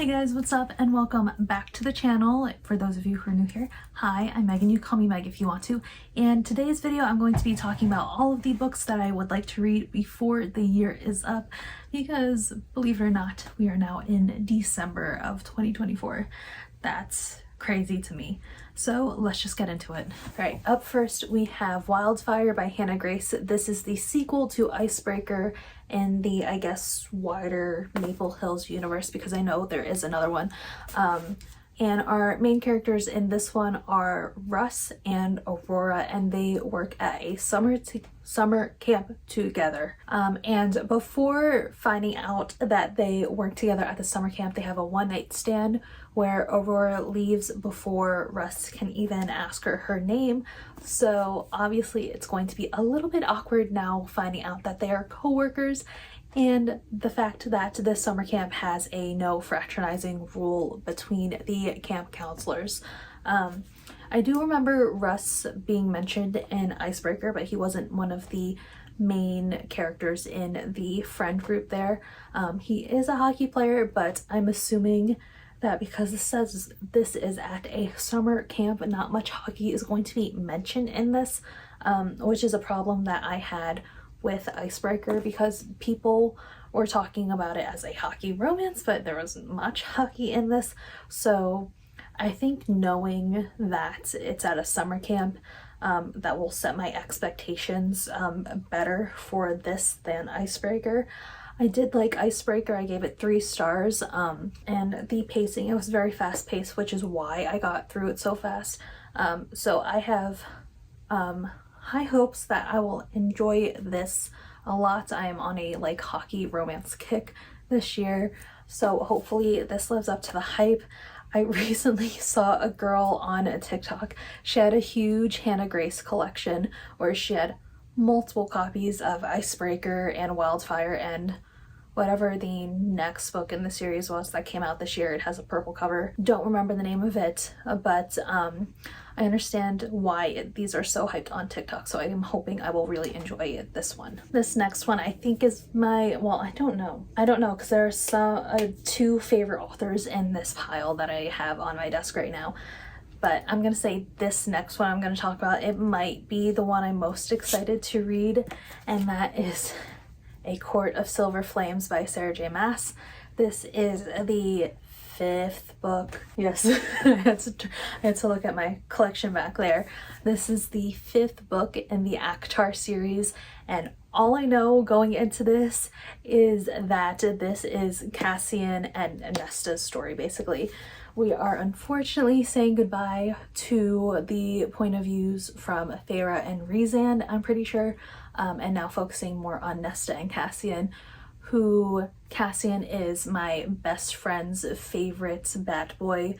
Hey guys, what's up and welcome back to the channel. For those of you who are new here, hi, I'm Megan. You call me Meg if you want to. And today's video I'm going to be talking about all of the books that I would like to read before the year is up, because believe it or not, we are now in December of 2024. That's crazy to me. So let's just get into it. All right, up first we have Wildfire by Hannah Grace. This is the sequel to Icebreaker in the, I guess, wider Maple Hills universe, because I know there is another one. And our main characters in this one are Russ and Aurora, and they work at a summer camp together. And before finding out that they work together at the summer camp, they have a one-night stand where Aurora leaves before Russ can even ask her name. So obviously it's going to be a little bit awkward now finding out that they are co-workers, and the fact that this summer camp has a no fraternizing rule between the camp counselors. I do remember Russ being mentioned in Icebreaker, but he wasn't one of the main characters in the friend group there. He is a hockey player, but I'm assuming that because this says this is at a summer camp, not much hockey is going to be mentioned in this, which is a problem that I had with Icebreaker, because people were talking about it as a hockey romance, but there wasn't much hockey in this. So I think knowing that it's at a summer camp, that will set my expectations better for this than Icebreaker. I did like Icebreaker. I gave it 3 stars, and the pacing, it was very fast paced, which is why I got through it so fast. So I have high hopes that I will enjoy this a lot. I am on a hockey romance kick this year, so hopefully this lives up to the hype. I recently saw a girl on TikTok. She had a huge Hannah Grace collection where she had multiple copies of Icebreaker and Wildfire and whatever the next book in the series was that came out this year. It has a purple cover. Don't remember the name of it, but I understand why these are so hyped on TikTok, so I am hoping I will really enjoy this one. This next one I think is my, well, I don't know because there are some 2 favorite authors in this pile that I have on my desk right now. But I'm gonna say this next one I'm gonna talk about, it might be the one I'm most excited to read, and that is A Court of Silver Flames by Sarah J. Maas. This is the 5th book. Yes, I had to look at my collection back there. This is the 5th book in the ACOTAR series, and all I know going into this is that this is Cassian and Nesta's story, basically. We are unfortunately saying goodbye to the point of views from Feyre and Rhysand, I'm pretty sure, and now focusing more on Nesta and Cassian, who Cassian is my best friend's favorite bad boy,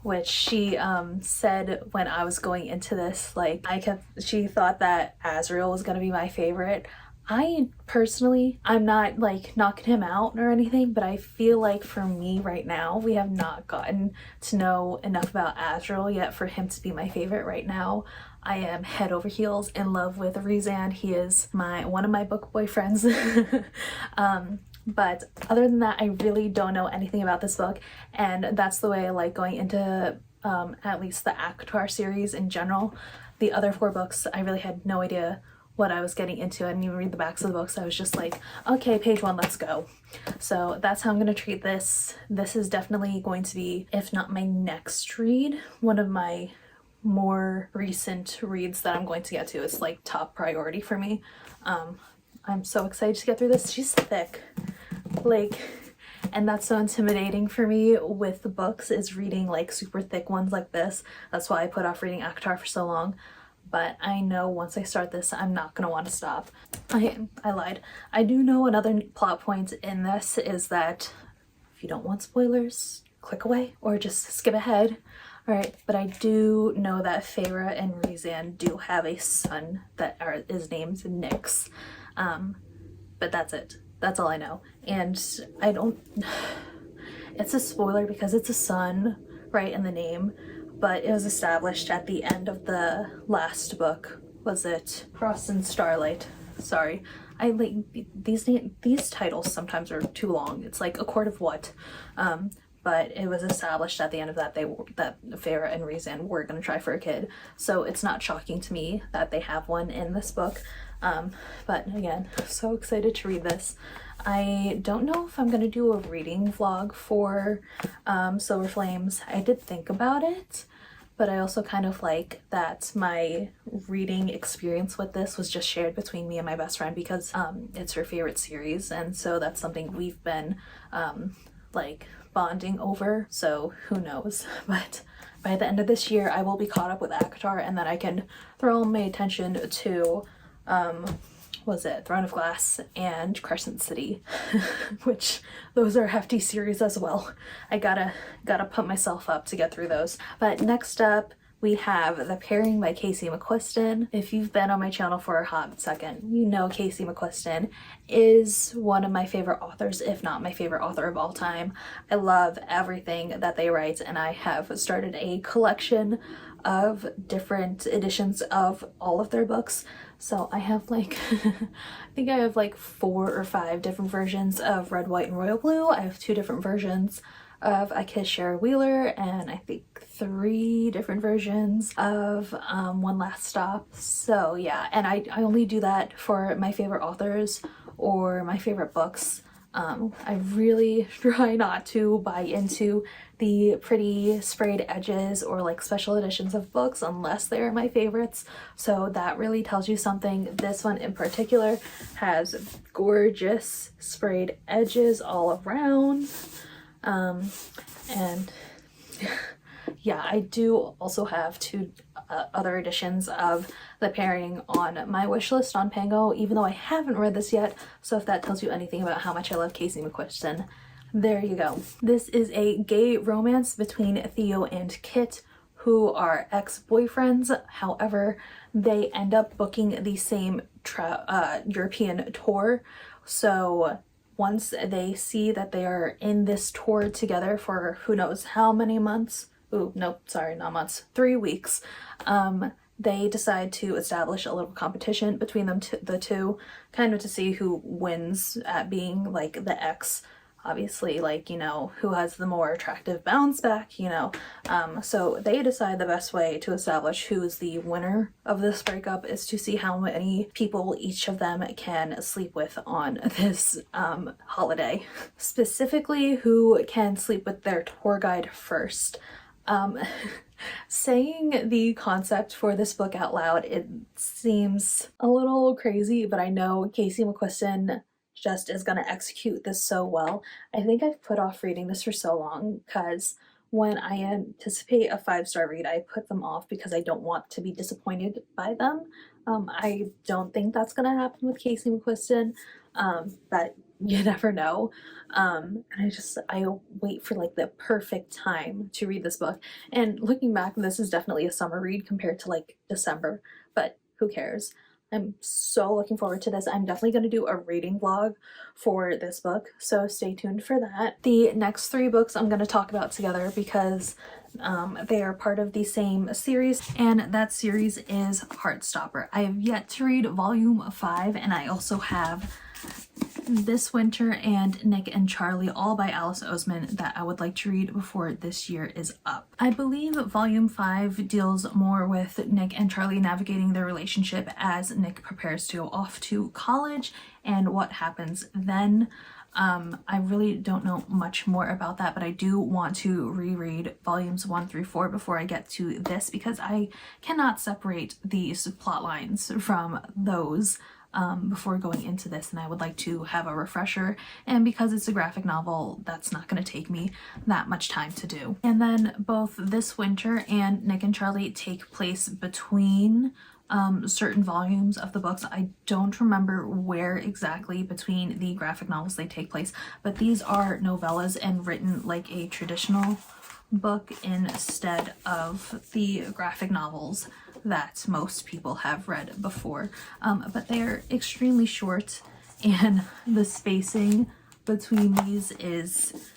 which she said when I was going into this, she thought that Azriel was gonna be my favorite. I personally, I'm not knocking him out or anything, but I feel like for me right now, we have not gotten to know enough about Azriel yet for him to be my favorite right now. I am head over heels in love with Rhysand. He is one of my book boyfriends. But other than that, I really don't know anything about this book, and that's the way I like going into at least the ACOTAR series in general. The other 4 books, I really had no idea what I was getting into. I didn't even read the backs of the books. I was just like, okay, page 1, let's go. So that's how I'm gonna treat this. This is definitely going to be, if not my next read, one of my more recent reads that I'm going to get to. It's top priority for me. I'm so excited to get through this. She's thick, and that's so intimidating for me with the books, is reading super thick ones like this. That's why I put off reading ACOTAR for so long. But I know once I start this, I'm not gonna want to stop. I lied. I do know another plot point in this is that if you don't want spoilers, click away or just skip ahead. Alright, but I do know that Feyre and Rhysand do have a son that is named Nyx. But that's it. That's all I know. And I don't... It's a spoiler because it's a son, right, in the name. But it was established at the end of the last book. Was it Frost and Starlight? Sorry, I like these titles sometimes are too long. It's like A Court of What? But it was established at the end of that that Feyre and Rhysand were going to try for a kid. So it's not shocking to me that they have one in this book. But again, so excited to read this. I don't know if I'm going to do a reading vlog for Silver Flames. I did think about it, but I also kind of like that my reading experience with this was just shared between me and my best friend because it's her favorite series, and so that's something we've been like bonding over, so who knows. But by the end of this year I will be caught up with ACOTAR, and then I can throw my attention to was it Throne of Glass and Crescent City, which those are hefty series as well. I gotta put myself up to get through those. But next up we have The Pairing by Casey McQuiston. If you've been on my channel for a hot second, you know Casey McQuiston is one of my favorite authors, if not my favorite author of all time. I love everything that they write, and I have started a collection of different editions of all of their books. So I have like, I think I have like 4 or 5 different versions of Red, White, and Royal Blue. I have 2 different versions of I Kiss Shara Wheeler, and I think 3 different versions of One Last Stop. So yeah, and I only do that for my favorite authors or my favorite books. I really try not to buy into the pretty sprayed edges or like special editions of books unless they're my favorites. So that really tells you something. This one in particular has gorgeous sprayed edges all around. And yeah, I do also have 2 other editions of The Pairing on my wish list on Pango, even though I haven't read this yet. So if that tells you anything about how much I love Casey McQuiston, there you go. This is a gay romance between Theo and Kit, who are ex-boyfriends. However, they end up booking the same European tour. So once they see that they are in this tour together for who knows how many months, ooh, no, sorry, not months, 3 weeks, they decide to establish a little competition between them, the two, kind of to see who wins at being like the ex. Obviously, like, you know, who has the more attractive bounce back, you know. So they decide the best way to establish who is the winner of this breakup is to see how many people each of them can sleep with on this holiday. Specifically, who can sleep with their tour guide first. Saying the concept for this book out loud, it seems a little crazy, but I know Casey McQuiston just is going to execute this so well. I think I've put off reading this for so long because when I anticipate a 5-star read, I put them off because I don't want to be disappointed by them. I don't think that's going to happen with Casey McQuiston, but you never know. And I wait for like the perfect time to read this book. And looking back, this is definitely a summer read compared to like December, but who cares? I'm so looking forward to this. I'm definitely going to do a reading vlog for this book, so stay tuned for that. The next 3 books I'm going to talk about together because they are part of the same series, and that series is Heartstopper. I have yet to read volume 5, and I also have This Winter and Nick and Charlie, all by Alice Oseman, that I would like to read before this year is up. I believe volume 5 deals more with Nick and Charlie navigating their relationship as Nick prepares to go off to college and what happens then. I really don't know much more about that, but I do want to reread volumes 1 through 4 before I get to this because I cannot separate these plot lines from those before going into this, and I would like to have a refresher, and because it's a graphic novel, that's not going to take me that much time to do. And then both This Winter and Nick and Charlie take place between certain volumes of the books. I don't remember where exactly between the graphic novels they take place, but these are novellas and written like a traditional book instead of the graphic novels that most people have read before. But they are extremely short, and the spacing between these is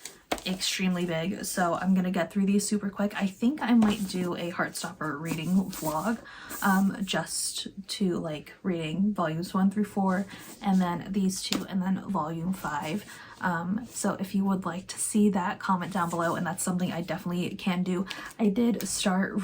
extremely big, so I'm gonna get through these super quick. I think I might do a Heartstopper reading vlog, just to like reading volumes 1 through 4, and then these two, and then volume 5. So if you would like to see that, comment down below, and that's something I definitely can do. I did start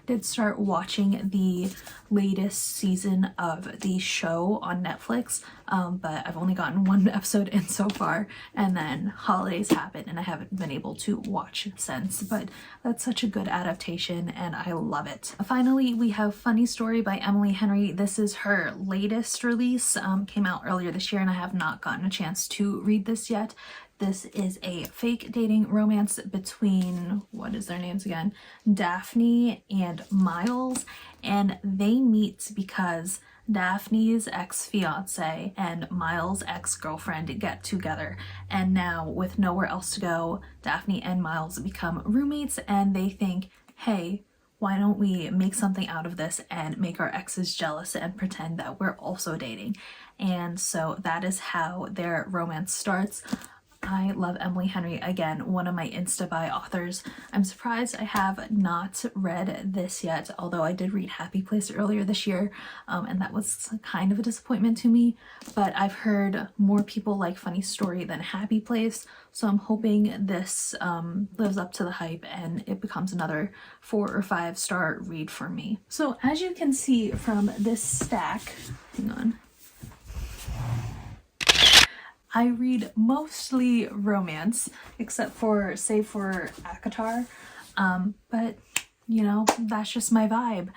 did start watching the latest season of the show on Netflix, but I've only gotten 1 episode in so far, and then holidays happened and I haven't been able to watch since, but that's such a good adaptation and I love it. Finally, we have Funny Story by Emily Henry. This is her latest release, came out earlier this year, and I have not gotten a chance to read this yet. This is a fake dating romance between, what is their names again? Daphne and Miles, and they meet because Daphne's ex-fiance and Miles' ex-girlfriend get together, and now with nowhere else to go, Daphne and Miles become roommates, and they think, hey, why don't we make something out of this and make our exes jealous and pretend that we're also dating? And so that is how their romance starts. I love Emily Henry, again, one of my Insta-buy authors. I'm surprised I have not read this yet, although I did read Happy Place earlier this year, and that was kind of a disappointment to me, but I've heard more people like Funny Story than Happy Place, so I'm hoping this lives up to the hype and it becomes another 4 or 5 star read for me. So as you can see from this stack, hang on, I read mostly romance, except for, save for ACOTAR, but you know, that's just my vibe.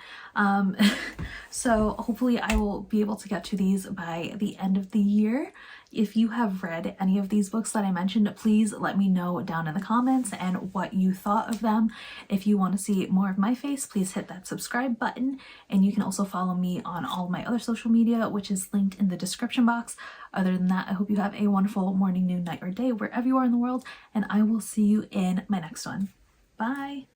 So hopefully I will be able to get to these by the end of the year. If you have read any of these books that I mentioned, please let me know down in the comments and what you thought of them. If you want to see more of my face, please hit that subscribe button, and you can also follow me on all my other social media, which is linked in the description box. Other than that, I hope you have a wonderful morning, noon, night, or day wherever you are in the world, and I will see you in my next one. Bye!